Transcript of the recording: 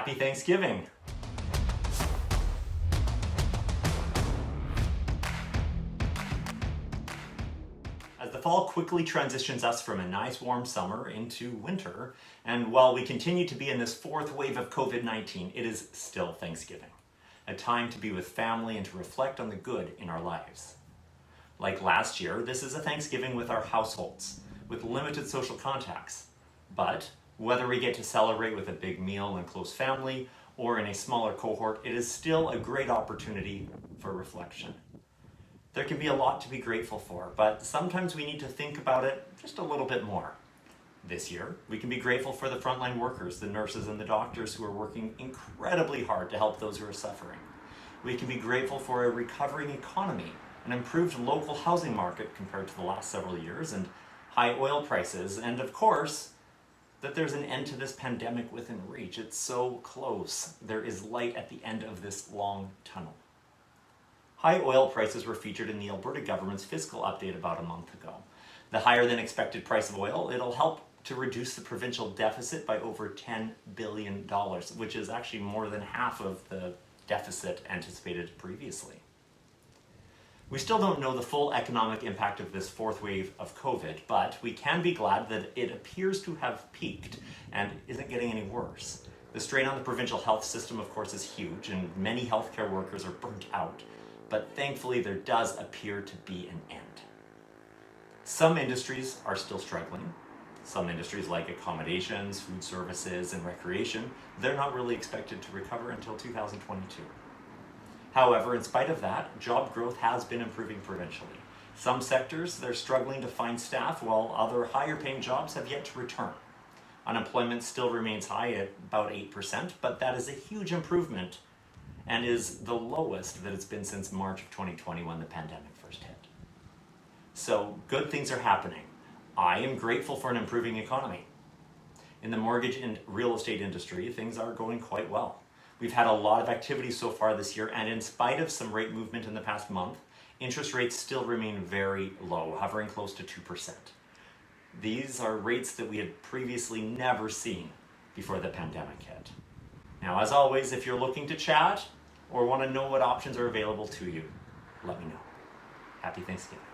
Happy Thanksgiving! As the fall quickly transitions us from a nice warm summer into winter, and while we continue to be in this fourth wave of COVID-19, it is still Thanksgiving. A time to be with family and to reflect on the good in our lives. Like last year, this is a Thanksgiving with our households, with limited social contacts. But whether we get to celebrate with a big meal and close family, or in a smaller cohort, it is still a great opportunity for reflection. There can be a lot to be grateful for, but sometimes we need to think about it just a little bit more. This year, we can be grateful for the frontline workers, the nurses and the doctors who are working incredibly hard to help those who are suffering. We can be grateful for a recovering economy, an improved local housing market compared to the last several years, and high oil prices, and of course, that there's an end to this pandemic within reach. It's so close. There is light at the end of this long tunnel. High oil prices were featured in the Alberta government's fiscal update about a month ago. The higher than expected price of oil, it'll help to reduce the provincial deficit by over $10 billion, which is actually more than half of the deficit anticipated previously. We still don't know the full economic impact of this fourth wave of COVID, but we can be glad that it appears to have peaked and isn't getting any worse. The strain on the provincial health system, of course, is huge, and many healthcare workers are burnt out, but thankfully there does appear to be an end. Some industries are still struggling. Some industries like accommodations, food services, and recreation, they're not really expected to recover until 2022. However, in spite of that, job growth has been improving provincially. Some sectors, they're struggling to find staff, while other higher paying jobs have yet to return. Unemployment still remains high at about 8%, but that is a huge improvement and is the lowest that it's been since March of 2020 when the pandemic first hit. So good things are happening. I am grateful for an improving economy. In the mortgage and real estate industry, things are going quite well. We've had a lot of activity so far this year, and in spite of some rate movement in the past month, interest rates still remain very low, hovering close to 2%. These are rates that we had previously never seen before the pandemic hit. Now, as always, if you're looking to chat or want to know what options are available to you, let me know. Happy Thanksgiving.